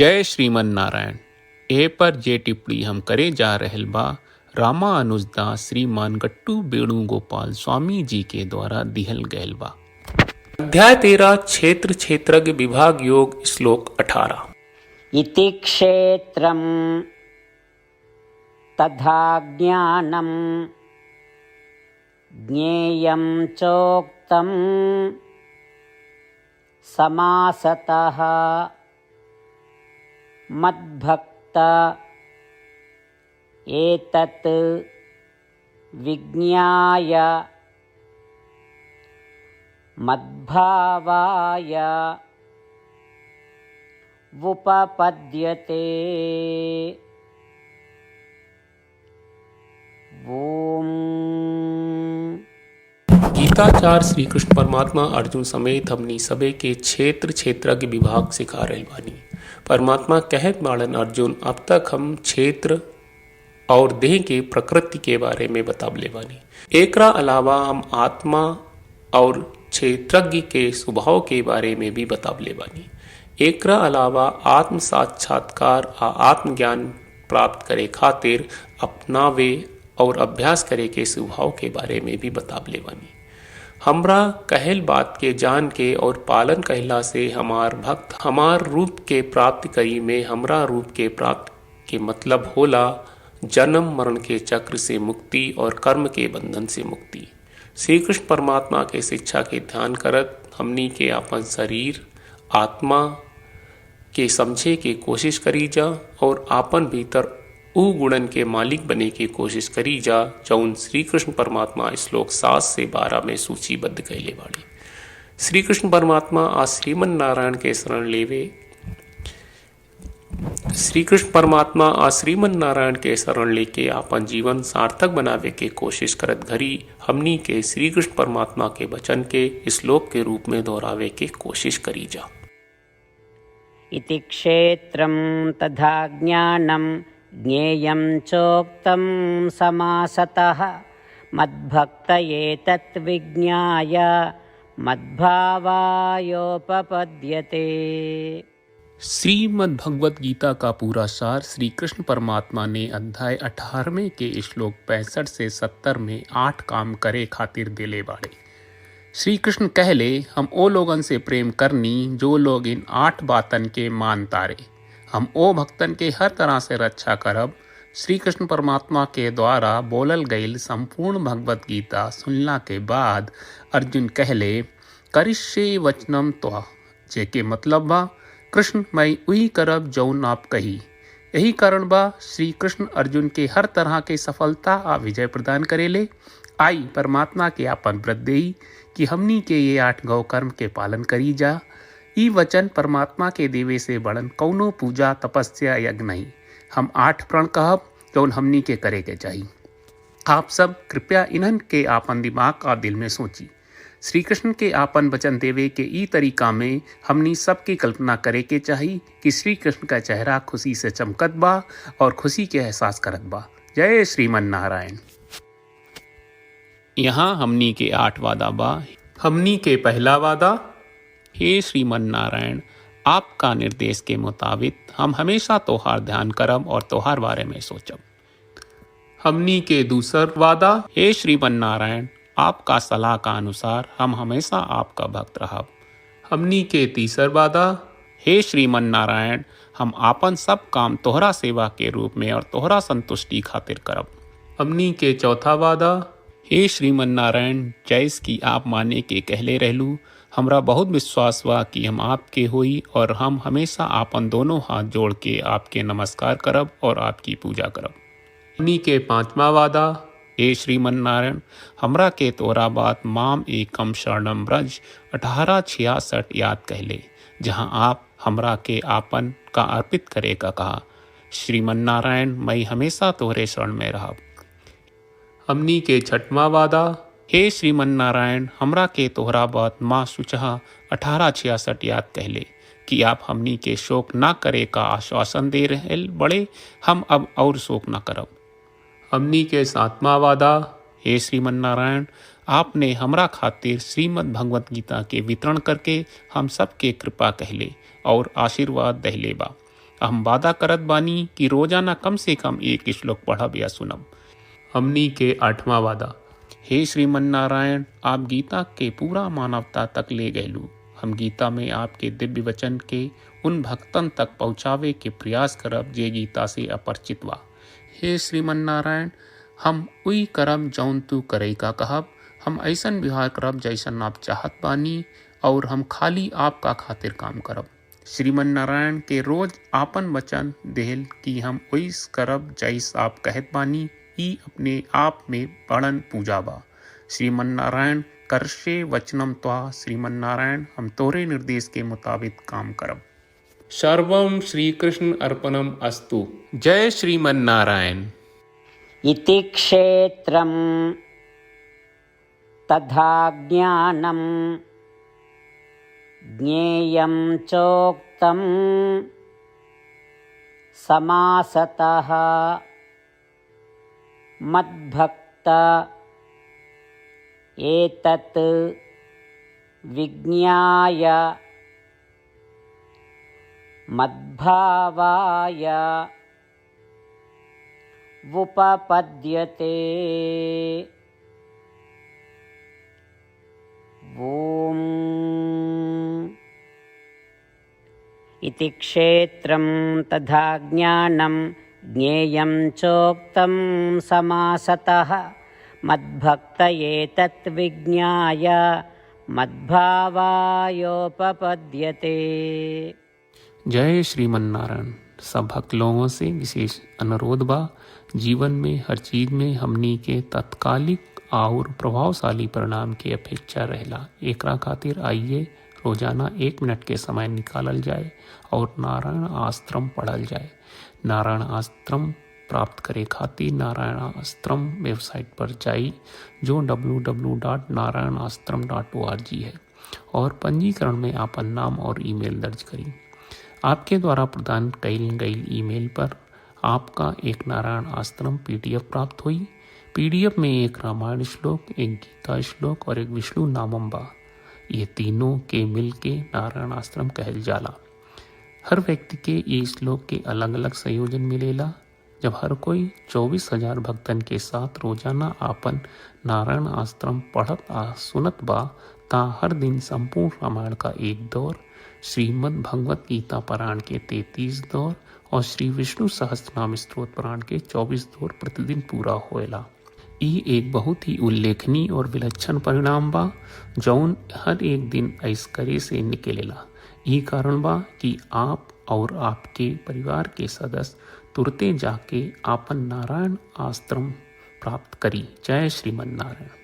जय श्रीमन नारायण। ए पर जे टिप्पणी हम करे जा रहल बा रामानुजदास श्रीमान गट्टू वेणुगोपाल स्वामी जी के द्वारा दिहल गयल बा। अध्याय 13 क्षेत्र क्षेत्रज्ञ विभाग योग श्लोक 18। इति क्षेत्रं तथा ज्ञानं ज्ञेयं चोक्तं समासतः मद्भक्त एतत् विज्ञाय मद्भावाय उपपद्यते। ओम। गीताचार्य श्री कृष्ण परमात्मा अर्जुन समेत हमनी सबे के क्षेत्र क्षेत्रज्ञ विभाग सिखा रहल बानी। परमात्मा कहत बाड़न अर्जुन अब तक हम क्षेत्र और देह के प्रकृति के बारे में बतावले बानी। एकरा अलावा हम आत्मा और क्षेत्रज्ञ के स्वभाव के बारे में भी बतावले बानी। एकरा अलावा आत्म साक्षात्कार आ आत्मज्ञान प्राप्त करे खातिर अपनावे और अभ्यास करे के स्वभाव के बारे में भी बतावले बानी। हमरा कहल बात के जान के और पालन कहला से हमार भक्त हमार रूप के प्राप्त करी में हमरा रूप के प्राप्त के मतलब होला जन्म मरण के चक्र से मुक्ति और कर्म के बंधन से मुक्ति। श्री कृष्ण परमात्मा के शिक्षा के ध्यान करत हमनी के अपन शरीर आत्मा के समझे के कोशिश करी जा और आपन भीतर उ गुणन के मालिक बने की कोशिश करी जा जौन श्री कृष्ण परमात्मा श्लोक 7 से 12 में सूचीबद्ध कैले बाड़ी। श्री कृष्ण परमात्मा आ श्रीमन नारायण के शरण लेवे श्री कृष्ण परमात्मा आ श्रीमन नारायण के शरण लेके आपन जीवन सार्थक बनावे के कोशिश करत घड़ी हमनी के श्री कृष्ण परमात्मा के वचन के श्लोक के रूप में दोहरावे के कोशिश करी जा। इति क्षेत्रं तथा ज्ञानं ज्ञेयं चोक्तं समासतः मद्भक्त एतत् विज्ञाय मद्भावायोपपद्यते। श्रीमद् भगवत गीता का पूरा सार श्री कृष्ण परमात्मा ने अध्याय 18वें के श्लोक 65 से 70 में 8 काम करे खातिर दिले बाड़े। श्री कृष्ण कहले हम ओ लोगन से प्रेम करनी जो लोग इन 8 बातन के मान तारे। हम ओ भक्तन के हर तरह से रक्षा करब। श्री कृष्ण परमात्मा के द्वारा बोलल गईल संपूर्ण भगवत गीता सुनला के बाद अर्जुन कहले करिष्ये वचनम त्वा, जेके मतलब बा कृष्ण मैं उही करब जौन आप कही। यही कारण बा श्री कृष्ण अर्जुन के हर तरह के सफलता आ विजय प्रदान करेले। आई परमात्मा के आपन व्रत देई कि हमनी के ये 8 गौ कर्म के पालन करी जा। ई वचन परमात्मा के देवे से बड़न कौनो पूजा तपस्या यज्ञ नहीं। हम 8 प्रण कहब जौन हमनी के करे के चाहिए। आप सब कृपया इन्हन के आपन दिमाग और दिल में सोची। श्री कृष्ण के आपन वचन देवे के ई तरीका में हमनी सबकी कल्पना करे के चाहिए कि श्री कृष्ण का चेहरा खुशी से चमकत बा और खुशी के एहसास करत बा। जय श्रीमन नारायण। यहाँ हमनी के 8 वादा बा। हमनी के पहला वादा, हे श्रीमन नारायण आपका निर्देश के मुताबिक हम हमेशा तोहार ध्यान करब और तोहार बारे में सोचब। हमनी के दूसर वादा, हे श्रीमन नारायण आपका सलाह का अनुसार हम हमेशा आपका भक्त रहब। हमनी के तीसर वादा, हे श्रीमन नारायण हम आपन सब काम तोहरा सेवा के रूप में और तोहरा संतुष्टि खातिर करब। हमनी के चौथा वादा, हे श्रीमन नारायण जैस की आप माने के कहले रहलू हमरा बहुत विश्वास बा कि हम आपके होई और हम हमेशा आपन दोनों हाथ जोड़ के आपके नमस्कार करब और आपकी पूजा करब। हमनी के पांचवा वादा, हे श्रीमन नारायण हमरा के तोरा बात माम एकम शरणम ब्रज 1866 याद कहले जहां आप हमरा के आपन का अर्पित करे का कहा। श्रीमन नारायण मैं हमेशा तोहरे शरण में रहब। हमनी के छठवां वादा, हे श्रीमन नारायण हमरा के तोहरा बात माँ सुचहा 1866 याद कहले कि आप हमनी के शोक ना करे का आश्वासन दे रहे बड़े हम अब और शोक ना करब। हमनी के 7वां वादा, हे श्रीमन नारायण आपने हमरा खातिर श्रीमद् भगवत गीता के वितरण करके हम सब के कृपा कहले और आशीर्वाद दहले बा। हम वादा करत बानी कि रोजाना कम से कम एक श्लोक पढ़ब या सुनब। हमनी के 8वां वादा। हे श्रीमन नारायण, आप गीता के पूरा मानवता तक ले गयलू। हम गीता में आपके दिव्य वचन के उन भक्तन तक पहुँचावे के प्रयास करब जे गीता से अपरिचित बा। हे श्रीमन नारायण, हम उई करब जौन तू करे का कहब। हम ऐसन व्यवहार करब जैसन आप चाहत बानी और हम खाली आपका खातिर काम करब। श्रीमन नारायण के रोज आपन वचन देहल कि हम ओइस करब जैस आप कहत बानी, ई अपने आप में बड़न पूजा बा। श्रीमन नारायण, करशे वचनम त्वा। श्रीमन नारायण, हम तोरे निर्देश के मुताबिक काम करब। सर्वम श्री कृष्ण अर्पणम अस्तु। जय श्रीमन नारायण। इति क्षेत्रं तथा ज्ञानं ज्ञेयं चोक्तं समासतः मद्भक्त एतत् विज्ञाय मद्भावाय उपपद्यते। ॐ इति क्षेत्रं तथा ज्ञानं ज्ञेयं चोक्तं समासतः मद्भक्त एतत् विज्ञाय मद्भावायोपपद्यते। जय श्रीमन नारायण। सब भक्त लोगों से विशेष अनुरोध बा, जीवन में हर चीज में हमनी के तत्कालिक और प्रभावशाली परिणाम की अपेक्षा रहेला। एकरा खातिर आइए रोजाना 1 मिनट के समय निकालल जाए और नारायण आश्रम पढ़ल जाए। नारायण आश्रम प्राप्त करे खातिर नारायण आश्रम वेबसाइट पर जाई, जो www.narayanashram.org है, और पंजीकरण में आपन नाम और ईमेल दर्ज करी। आपके द्वारा प्रदान कईल गई ईमेल पर आपका एक नारायण आश्रम PDF प्राप्त हुई। PDF में एक रामायण श्लोक, एक गीता श्लोक और एक विष्णु नामम बा। ये तीनों के मिल के नारायण आश्रम कहल जाला। हर व्यक्ति के ये श्लोक के अलग अलग संयोजन मिलेला। जब हर कोई 24,000 भक्तन के साथ रोजाना आपन नारायण आश्रम पढ़त आ सुनत बा, ता हर दिन संपूर्ण रामायण का 1 दौर, श्रीमद् भगवत गीता पारायण के 33 दौर और श्री विष्णु सहस्त्रनाम स्तोत्र पारायण के 24 दौर प्रतिदिन पूरा होएला। ई एक बहुत ही उल्लेखनीय और विलक्षण परिणाम बा, जौन हर एक दिन ऐस करे से निकलेला। ई कारण बा कि आप और आपके परिवार के सदस्य तुरते जाके आपन नारायण आश्रम प्राप्त करी। जय श्रीमन नारायण।